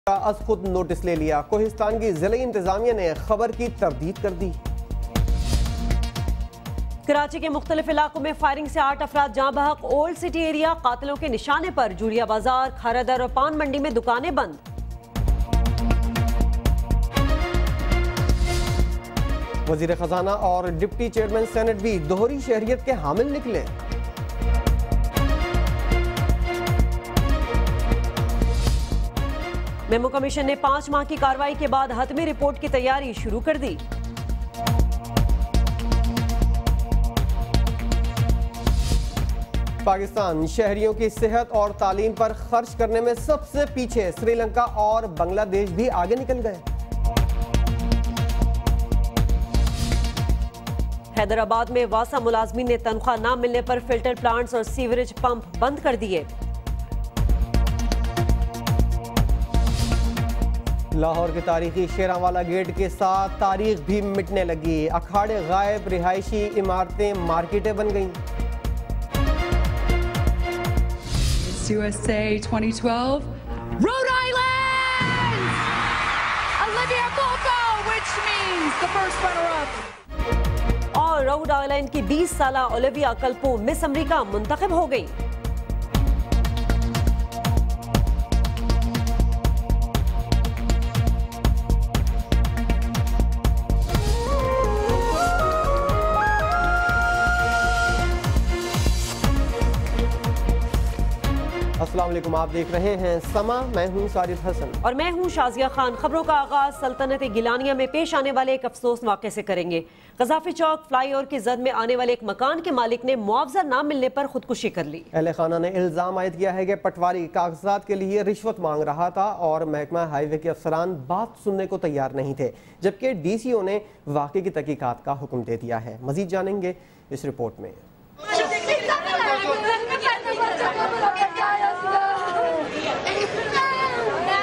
अज खुद नोटिस ले लिया। कोहिस्तान की जिला इंतजामिया ने खबर की तरदीद कर दी। कराची के मुख्तलिफ इलाकों में फायरिंग से 8 अफराद जाँ बहक। ओल्ड सिटी एरिया कातिलों के निशाने पर। जूलिया बाजार, खारादर और पान मंडी में दुकानें बंद। वजीर खजाना और डिप्टी चेयरमैन सेनेट भी दोहरी शहरियत के हामिल निकले। मेमो कमीशन ने 5 माह की कार्रवाई के बाद हतमी रिपोर्ट की तैयारी शुरू कर दी। पाकिस्तान शहरियों की सेहत और तालीम पर खर्च करने में सबसे पीछे। श्रीलंका और बांग्लादेश भी आगे निकल गए। हैदराबाद में वासा मुलाजमीन ने तनख्वाह न मिलने पर फिल्टर प्लांट्स और सीवरेज पंप बंद कर दिए। लाहौर के तारीखी शेरांवाला गेट के साथ तारीख भी मिटने लगी। अखाड़े गायब, रिहायशी इमारतें मार्केटें बन गईं। USA 2012, Rhode Island! Olivia Culpo, which means the first runner-up. और रोड आइलैंड की 20 साला ओलिविया कल्पो मिस अमेरिका मुंतखब हो गई। अस्सलाम वालेकुम, आप देख रहे हैं समा। मैं हूं सारिद हसन और मैं हूं शाजिया खान। खबरों का आगाज सल्तनत गिलानिया में पेश आने वाले एक अफसोस वाक़े से करेंगे। कज़ाफी चौक फ्लाईओवर की जद में आने वाले एक मकान के मालिक ने मुआवजा न मिलने पर खुदकुशी कर ली। अहले खाना ने इल्जाम आयद किया है कि पटवारी कागजात के लिए रिश्वत मांग रहा था और महकमा हाईवे के अफसरान बात सुनने को तैयार नहीं थे, जबकि DCO ने वाक़े की तहकीकात का हुक्म दे दिया है। मजीद जानेंगे इस रिपोर्ट में।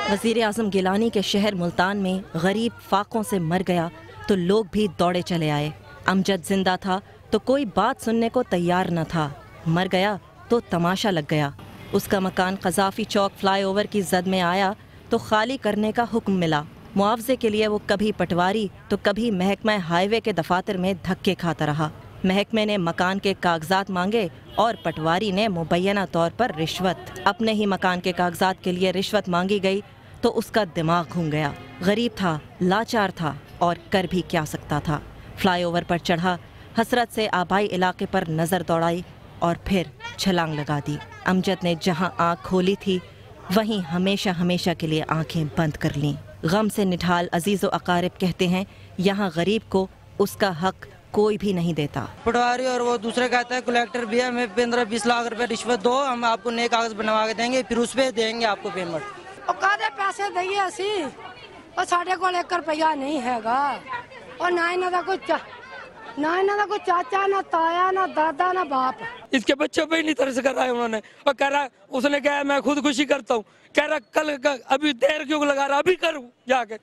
वज़ीर आज़म गिलानी के शहर मुल्तान में गरीब फाकों से मर गया तो लोग भी दौड़े चले आए। अमजद जिंदा था तो कोई बात सुनने को तैयार न था, मर गया तो तमाशा लग गया। उसका मकान कज़ाफी चौक फ्लाईओवर की जद में आया तो खाली करने का हुक्म मिला। मुआवजे के लिए वो कभी पटवारी तो कभी महकमा हाईवे के दफातर में धक्के खाता रहा। महकमे ने मकान के कागजात मांगे और पटवारी ने मुबैना तौर पर रिश्वत। अपने ही मकान के कागजात के लिए रिश्वत मांगी गई तो उसका दिमाग घूम गया। गरीब था, लाचार था और कर भी क्या सकता था। फ्लाईओवर पर चढ़ा, हसरत से आबाई इलाके पर नज़र दौड़ाई और फिर छलांग लगा दी। अमजद ने जहां आँख खोली थी वहीं हमेशा हमेशा के लिए आंखें बंद कर लीं। गम से निढाल अजीज़ व अकारिब कहते हैं यहाँ गरीब को उसका हक कोई भी नहीं देता। पटवारी और वो दूसरे कहता है कलेक्टर भी हमें 15-20 लाख रुपए रिश्वत दो, हम आपको नए कागज बनवा के देंगे, फिर उस पे देंगे आपको पेमेंट। कादे पैसे दईए असी और साढ़े को 1 रुपया नहीं हैगा और ना इन्हों कोई चाचा, ना ताया, ना दादा, ना बाप। इसके बच्चों पे ही नहीं तरस कर रहा है उन्होंने। और कह रहा उसने कहा मैं खुदकुशी करता हूँ, कह रहा कल अभी देर क्यों लगा रहा, अभी करूँ जाके।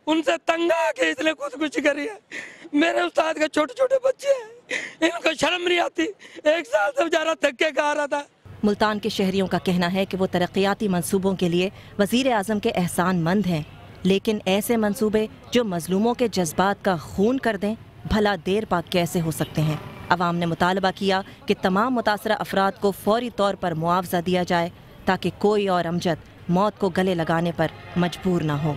उनसे तंग आके इसने खुदकुशी करी है। मेरे उस्ताद के छोटे छोटे बच्चे हैं, इनको शर्म नहीं आती। 1 साल से बेचारा धक्के खा रहा था। मुल्तान के शहरियों का कहना है कि वो तरक्याती मंसूबों के लिए वज़ीर आज़म के एहसानमंद हैं, लेकिन ऐसे मंसूबे जो मजलूमों के जज्बात का खून कर दें भला देर पा कैसे हो सकते हैं। अवाम ने मुतालबा किया कि तमाम मुतासरा अफराद को फौरी तौर पर मुआवजा दिया जाए ताकि कोई और अमजद मौत को गले लगाने पर मजबूर ना हो।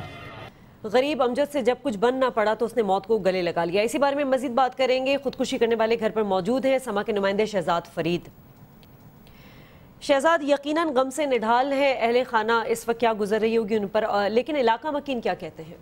गरीब अमजद से जब कुछ बन ना पड़ा तो उसने मौत को गले लगा लिया। इसी बारे में मजीद बात करेंगे। खुदकुशी करने वाले घर पर मौजूद हैं समा के नुमाइंदे शहजाद फरीद। शहजाद, यकीनन गम से निढाल है अहले खाना, इस वक्त क्या गुजर रही होगी उन पर, लेकिन इलाका मकीन क्या कहते हैं?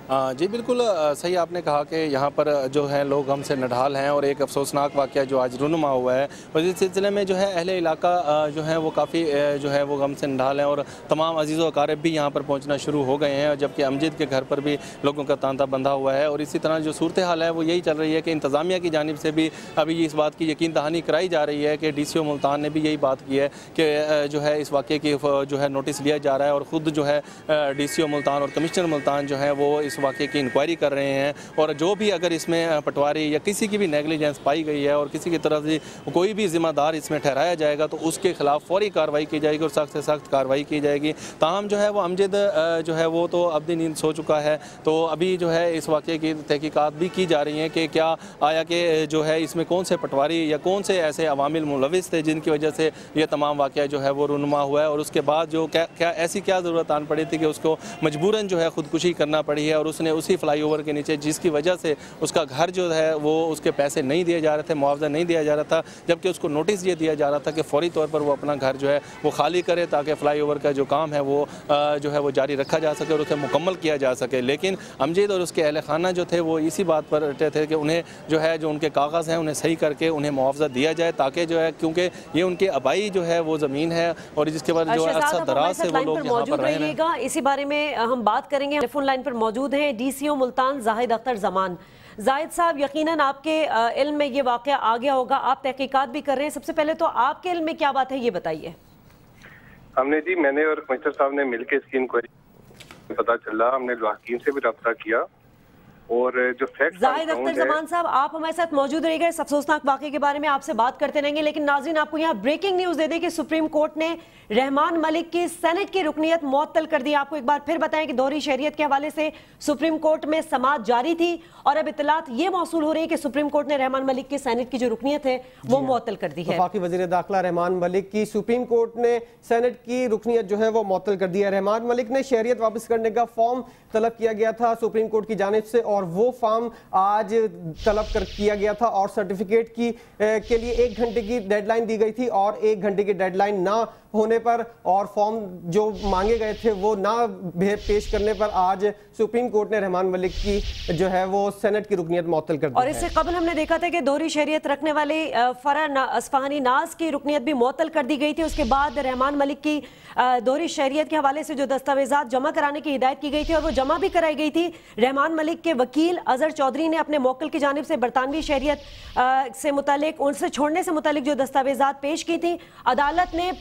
जी बिल्कुल सही आपने कहा कि यहाँ पर जो है लोग गम से निढाल हैं और एक अफसोसनाक वाक़या जो आज रूनुमा हुआ है और इस सिलसिले में जो है अहले इलाका जो है वो काफ़ी जो है वो गम से निढाल हैं और तमाम अजीज़ व अकारिब भी यहाँ पर पहुँचना शुरू हो गए हैं, जबकि अमजद के घर पर भी लोगों का तांता बंधा हुआ है। और इसी तरह जो सूरत हाल है वो यही चल रही है कि इंतज़ामिया की जानिब से भी अभी इस बात की यकीन दहानी कराई जा रही है कि DCO मुल्तान ने भी यही बात की है कि जो है इस वाक़े की जो है नोटिस लिया जा रहा है और ख़ुद जो है DCO मुल्तान और कमिश्नर मुल्तान जो है वो इस इस वाक़े की इंक्वायरी कर रहे हैं और जो भी अगर इसमें पटवारी या किसी की भी नेगलिजेंस पाई गई है और किसी की तरफ से कोई भी जिम्मेदार इसमें ठहराया जाएगा तो उसके खिलाफ फौरी कार्रवाई की जाएगी और सख्त से सख्त कार्रवाई की जाएगी। ताहम जो है वो अमजद जो है वो तो अब नींद सो चुका है, तो अभी जो है इस वाक़े की तहकीकात भी की जा रही हैं कि क्या आया कि जो है इसमें कौन से पटवारी या कौन से ऐसे अवामिल मुलविस थे जिनकी वजह से ये तमाम वाक़या जो है वो रूनुमा हुआ है और उसके बाद जो क्या ऐसी क्या ज़रूरत आन पड़ी थी कि उसको मजबूरन जो है ख़ुदकुशी करना पड़ी है और उसने उसी फ्लाईओवर के नीचे जिसकी वजह से उसका घर जो है वो उसके पैसे नहीं दिए जा रहे थे, मुआवजा नहीं दिया जा रहा था, जबकि उसको नोटिस ये दिया जा रहा था कि फौरी तौर पर वो अपना घर जो है वो खाली करे ताकि फ्लाईओवर का जो काम है वो जो है वो जारी रखा जा सके और उसे मुकम्मल किया जा सके। लेकिन अमजद और उसके अहल खाना जो थे वो इसी बात पर अटे थे कि उन्हें जो है जो उनके कागज़ हैं उन्हें सही करके उन्हें मुआवजा दिया जाए ताकि जो है क्योंकि ये उनके आबाई जो है वो ज़मीन है और जिसके बाद जो अरसा दराज से वो लोग यहाँ पर रहेगा। इसी बारे में हम बात करेंगे। टेलीफोन लाइन पर मौजूद हैं DCO मुल्तान जाहिद अख्तर जमान। जाहिद साहब, यकीनन आपके इल्म में ये वाक़या आ गया होगा, आप तहकीकात भी कर रहे हैं, सबसे पहले तो आपके इल्म में क्या बात है ये बताइए। हमने जी मैंने और कमिश्नर साहब ने मिलकर इसकी इंक्वायरी पता चला, हमने हकीम से भी रब्ता किया और जो फैक्ट जाहिद अख्तर जमान साहब आप हमारे साथ मौजूद रहेंगे, इस अफसोसनाक वाक़े के बारे में आपसे बात करते रहेंगे, लेकिन नाज़रीन आपको यहाँ ब्रेकिंग न्यूज़ दे दें कि सुप्रीम कोर्ट ने रहमान मलिक की सेनेट की रुकनियत मुअत्तल कर दी। आपको एक बार फिर बताएं कि दोहरी शरीयत के हवाले से सुप्रीम कोर्ट में समाअत जारी थी और अब इत्तलात ये मौसूल हो रही है कि सुप्रीम कोर्ट ने रहमान मलिक की सेनेट की जो रुकनियत है वो मुअत्तल कर दी है। वफाकी वज़ीर दाखिला रहमान मलिक की सुप्रीम कोर्ट ने सेनेट की रुकनियत जो है वो मुअत्तल कर दी है। रहमान मलिक ने शहरियत वापस करने का फॉर्म तलब किया गया था सुप्रीम कोर्ट की जानिब से और वो फॉर्म आज तलब किया गया था और सर्टिफिकेट के लिए 1 घंटे की डेडलाइन दी गई थी और 1 घंटे की डेडलाइन ना होने पर और फॉर्म जो मांगे गए थे वो ना पेश करने पर आज सुप्रीम कोर्ट ने रहमान मलिक की जो है वो सेनेट की रुकनियत मुअत्तल कर दी। और इससे कबल हमने देखा था कि दोहरी शरीयत रखने वाले फरा अस्फहानी नाज की रुकनियत भी मुअत्तल कर दी गई थी। उसके बाद रहमान मलिक की दोहरी शरीयत के हवाले से जो दस्तावेजात जमा कराने की हिदायत की गई थी और वो जमा भी कराई गई थी। रहमान मलिक के वकील अजहर चौधरी ने अपने मौक्किल की जानिब से बरतानवी शरीयत से मुतालिक उनसे छोड़ने से मुतालिक जो दस्तावेजात पेश की थी, अदालत ने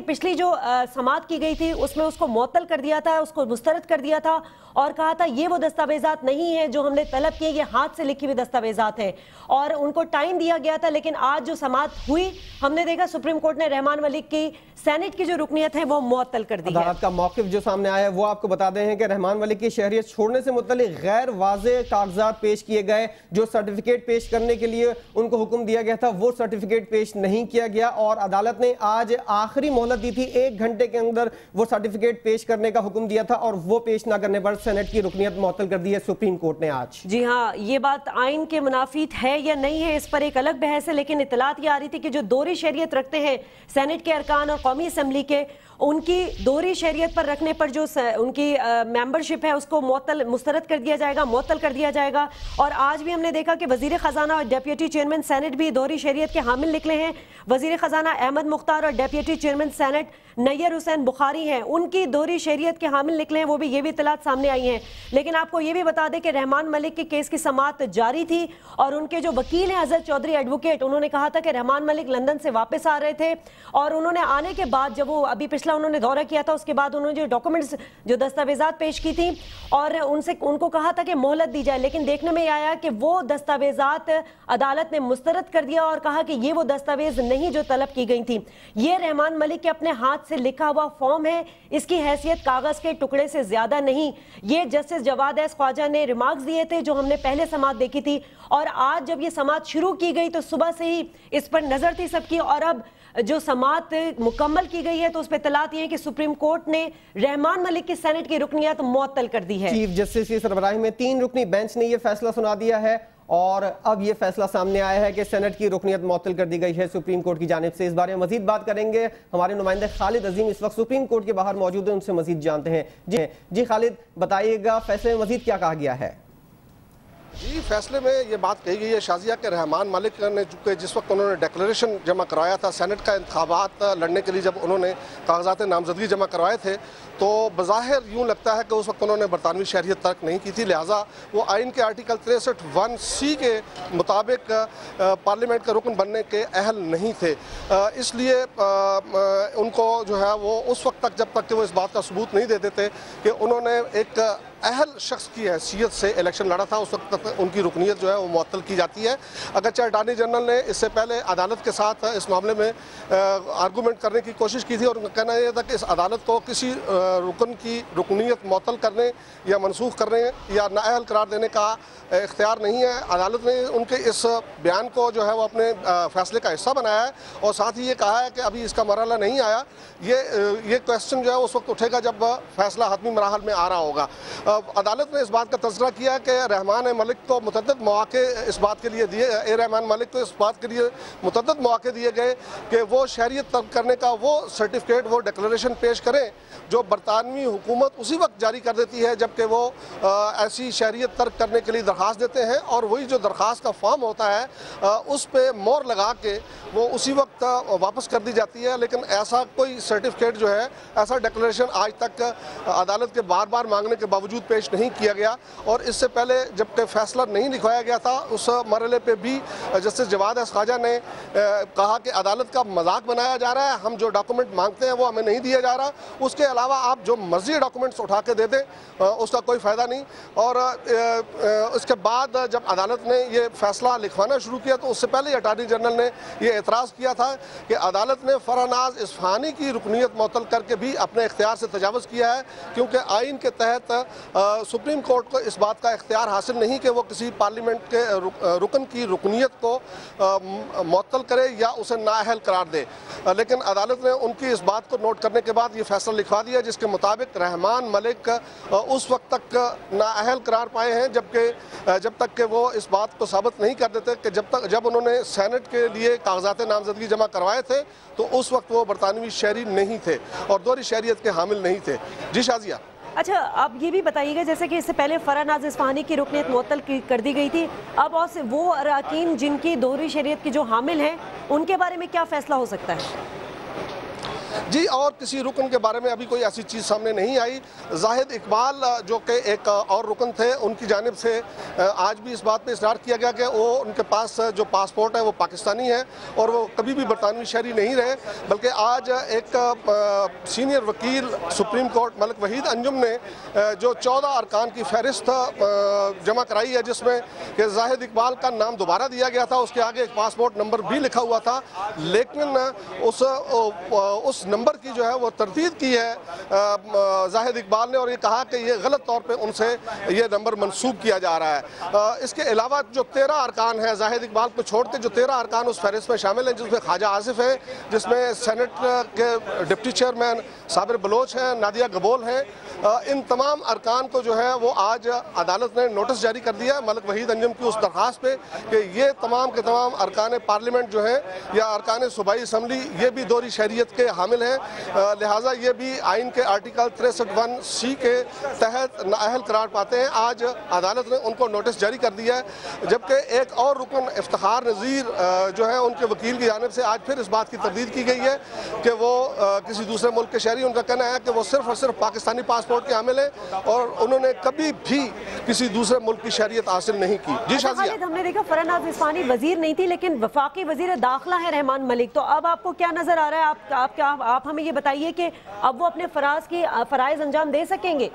पिछली जो समाअत की गई थी उसमें उसको मुअत्तल कर दिया था, उसको मुस्तरद कर दिया था और कहा था ये वो दस्तावेजात नहीं है जो हमने तलब किए, ये हाथ से लिखी हुई दस्तावेजात है और उनको टाइम दिया गया था। लेकिन आज जो समाअत हुई हमने देखा सुप्रीम कोर्ट ने रहमान मलिक की सेनेट की जो रुकनियत है वो मुअत्तल कर दी है। अदालत का मौक़िफ़ जो सामने आया है वो आपको बता दें कि रहमान मलिक की शहरियत छोड़ने से मुतल्लिक गैर वाज़ेह कागजात पेश किए गए, जो सर्टिफिकेट पेश करने के लिए उनको हुक्म दिया गया था वो सर्टिफिकेट पेश नहीं किया गया और अदालत ने आज आखिरी मोहलत दी थी, 1 घंटे के अंदर वो सर्टिफिकेट पेश करने का हुक्म दिया था और वो पेश ना करने पर सेनेट की रुकनियत मुअत्तल कर दी है सुप्रीम कोर्ट ने आज। जी हाँ, ये बात आइन के मुनाफिद है या नहीं है इस पर एक अलग बहस है, लेकिन इत्तलात ये आ रही थी कि जो दोहरी शरीयत रखते हैं सेनेट के अरकान और कौमी असम्बली के, उनकी दोहरी शरीयत पर रखने पर जो उनकी मेंबरशिप है उसको मुस्तरद कर दिया जाएगा, मुअत्तल कर दिया जाएगा। और आज भी हमने देखा कि वजीर खजाना और डेप्यूटी चेयरमैन सेनेट भी दोहरी शरीयत के हामिल निकले हैं। वजीर खजाना अहमद मुख्तार और deputy chairman senate Nayyar Hussain Bukhari हैं, उनकी दोहरी शरीयत के हामिल निकले हैं, वो भी ये भी इत्तलात सामने आई हैं। लेकिन आपको ये भी बता दें कि रहमान मलिक के केस की समाअत जारी थी और उनके जो वकील हैं अजहर चौधरी एडवोकेट, उन्होंने कहा था कि रहमान मलिक लंदन से वापस आ रहे थे और उन्होंने आने के बाद जब वो अभी पिछला उन्होंने दौरा किया था उसके बाद उन्होंने जो डॉक्यूमेंट्स जो दस्तावेजात पेश की थी और उनको कहा था कि मोहलत दी जाए, लेकिन देखने में आया कि वो दस्तावेजात अदालत ने मुस्तरद कर दिया और कहा कि ये वो दस्तावेज नहीं जो तलब की गई थी। ये रहमान मलिक के अपने हाथ से लिखा हुआ फॉर्म है, इसकी हैसियत कागज के टुकड़े से ज्यादा नहीं। ये जस्टिस जवाद एस ख्वाजा ने रिमार्क्स दिए थे जो हमने पहले समाअत देखी थी और आज जब ये समाअत शुरू की गई तो सुबह से ही इस पर नजर थी सबकी और अब जो समाअत मुकम्मल की गई है तो उस पर इत्तलात ये है कि सुप्रीम कोर्ट ने रहमान मलिक की सेनेट की रुकनियत मुअत्तल कर दी है। चीफ जस्टिस की सरबराही में 3 रुकनी बेंच ने यह फैसला सुना दिया है और अब यह फैसला सामने आया है कि सेनेट की रुकनियत मुअत्तल कर दी गई है सुप्रीम कोर्ट की जानिब से। इस बारे में मजीद बात करेंगे, हमारे नुमाइंदे खालिद अजीम इस वक्त सुप्रीम कोर्ट के बाहर मौजूद हैं, उनसे मजीद जानते हैं। जी खालिद, बताइएगा फैसले में मजीद क्या कहा गया है? जी, फैसले में ये बात कही गई है शाजिया के रहमान मलिक ने चूँकि जिस वक्त उन्होंने डिक्लेरेशन जमा करवाया था सेनेट का इंतखाबात लड़ने के लिए, जब उन्होंने कागजात नामजदगी जमा करवाए थे तो बज़ाहिर यूँ लगता है कि उस वक्त उन्होंने बरतानवी शहरियत तर्क नहीं की थी, लिहाजा वो आइन के आर्टिकल 63(1)(c) के मुताबिक पार्लियामेंट का रुकन बनने के अहल नहीं थे। इसलिए उनको जो है वो उस वक्त तक जब तक कि वो इस बात का सबूत नहीं दे देते कि उन्होंने एक नाअहल शख्स की हैसियत से इलेक्शन लड़ा था, उस वक्त तक उनकी रुकनीत जो है वो मुअत्तल की जाती है। अगरचे अटॉर्नी जनरल ने इससे पहले अदालत के साथ इस मामले में आर्गूमेंट करने की कोशिश की थी और उनका कहना यह था कि इस अदालत को किसी रुकन की रुकनीत मुअत्तल करने या मनसूख करने या नाअहल करार देने का इख्तियार नहीं है। अदालत ने उनके इस बयान को जो है वो अपने फैसले का हिस्सा बनाया है और साथ ही ये कहा है कि अभी इसका मरहला नहीं आया, ये क्वेश्चन जो है उस वक्त उठेगा जब फैसला हतमी मराहल में आ रहा होगा। अदालत ने इस बात का तज़किरा किया कि रहमान मलिक को मुतअद्दिद मौक़े इस बात के लिए दिए, रहमान मलिक को इस बात के लिए मुतअद्दिद मौक़े दिए गए कि वो शहरियत तर्क करने का वो सर्टिफिकेट, वो डिक्लेरेशन पेश करें जो बरतानवी हुकूमत उसी वक्त जारी कर देती है जबकि वो ऐसी शहरियत तर्क करने के लिए दरख्वास्त देते हैं और वही जो दरख्वास्त का फॉर्म होता है उस पर मोहर लगा के वो उसी वक्त वापस कर दी जाती है। लेकिन ऐसा कोई सर्टिफिकेट जो है, ऐसा डिक्लेरेशन आज तक अदालत के बार बार मांगने के बावजूद पेश नहीं किया गया और इससे पहले जबकि फैसला नहीं लिखवाया गया था उस मरहले पे भी जस्टिस जवाद एस ख्वाजा ने कहा कि अदालत का मजाक बनाया जा रहा है, हम जो डॉक्यूमेंट मांगते हैं वो हमें नहीं दिया जा रहा, उसके अलावा आप जो मर्जी डॉक्यूमेंट्स उठा के दे दें उसका कोई फ़ायदा नहीं। और इसके बाद जब अदालत ने ये फैसला लिखवाना शुरू किया तो उससे पहले अटॉर्नी जनरल ने ये एतराज़ किया था कि अदालत ने फरहनाज इस्फहानी की रुकनीत मुअत्तल करके भी अपने इख्तियार से तजावुज़ किया है क्योंकि आइन के तहत सुप्रीम कोर्ट को इस बात का इख्तियार हासिल नहीं कि वो किसी पार्लियामेंट के रुकन की रुकनीत को मुअत्तल करे या उसे नाअहल करार दे। लेकिन अदालत ने उनकी इस बात को नोट करने के बाद ये फैसला लिखवा दिया जिसके मुताबिक रहमान मलिक उस वक्त तक नाअहल करार पाए हैं जब तक कि वो इस बात को साबित नहीं कर देते कि जब उन्होंने सेनेट के लिए कागजात नामजदगी जमा करवाए थे तो उस वक्त वो बरतानवी शहरी नहीं थे और दोहरी शहरियत के हामिल नहीं थे। जी शाजिया। अच्छा, आप ये भी बताइएगा जैसे कि इससे पहले फरहनाज इस्फहानी की रुकनीत मुअत्तल कर दी गई थी, अब और से वो अरकान जिनकी दोहरी शरीयत की जो हामिल हैं उनके बारे में क्या फैसला हो सकता है? जी, और किसी रुकन के बारे में अभी कोई ऐसी चीज़ सामने नहीं आई। जाहिद इकबाल जो कि एक और रुकन थे उनकी जानिब से आज भी इस बात पे इसरार किया गया कि वो उनके पास जो पासपोर्ट है वो पाकिस्तानी है और वो कभी भी बरतानवी शहरी नहीं रहे, बल्कि आज एक सीनियर वकील सुप्रीम कोर्ट मलिक वहीद अंजुम ने जो 14 अरकान की फहरिस्त जमा कराई है जिसमें कि जाहिद इकबाल का नाम दोबारा दिया गया था, उसके आगे एक पासपोर्ट नंबर भी लिखा हुआ था, लेकिन उस नंबर की जो है वो तरदीद की है जाहिद इकबाल ने और ये कहा कि ये गलत तौर पे उनसे ये नंबर मंसूब किया जा रहा है। इसके अलावा जो 13 अरकान हैं जाहिद इकबाल को छोड़ के जो 13 अरकान उस फहरिस्त में शामिल हैं जिसमें ख्वाजा आसिफ है, जिसमें सेनेट के डिप्टी चेयरमैन साबिर बलोच हैं, नादिया गबोल हैं, इन तमाम अरकान को जो है वो आज अदालत ने नोटिस जारी कर दिया है मलिक वहीद अंजुम की उस दरख्वास्त पे कि ये तमाम के तमाम अरकान पार्लियामेंट जो है या अरकान सूबाई असम्बली ये भी दोहरी शहरियत के हामिल हैं, लिहाजा ये भी आइन के आर्टिकल 63(1)(c) के तहत नाअहल करार पाते हैं। आज अदालत ने उनको नोटिस जारी कर दिया है, जबकि एक और रुकन इफ्तिखार नज़ीर जो है उनके वकील की जानिब से आज फिर इस बात की तरदीद की गई है कि वो किसी दूसरे मुल्क के शहरी, उनका कहना है कि वो सिर्फ और सिर्फ पाकिस्तानी पासपोर्ट के हामिल हैं और उन्होंने कभी भी किसी दूसरे मुल्क की शहरियत हासिल नहीं की। जी शाजिया। हमने देखा फरहनाज इस्फहानी वजीर नहीं थी लेकिन वफाकी वजीर दाखिला है रहमान मलिक, तो अब आपको क्या नजर आ रहा है? आप हमें ये बताइए कि अब वो अपने फराइज अंजाम दे सकेंगे?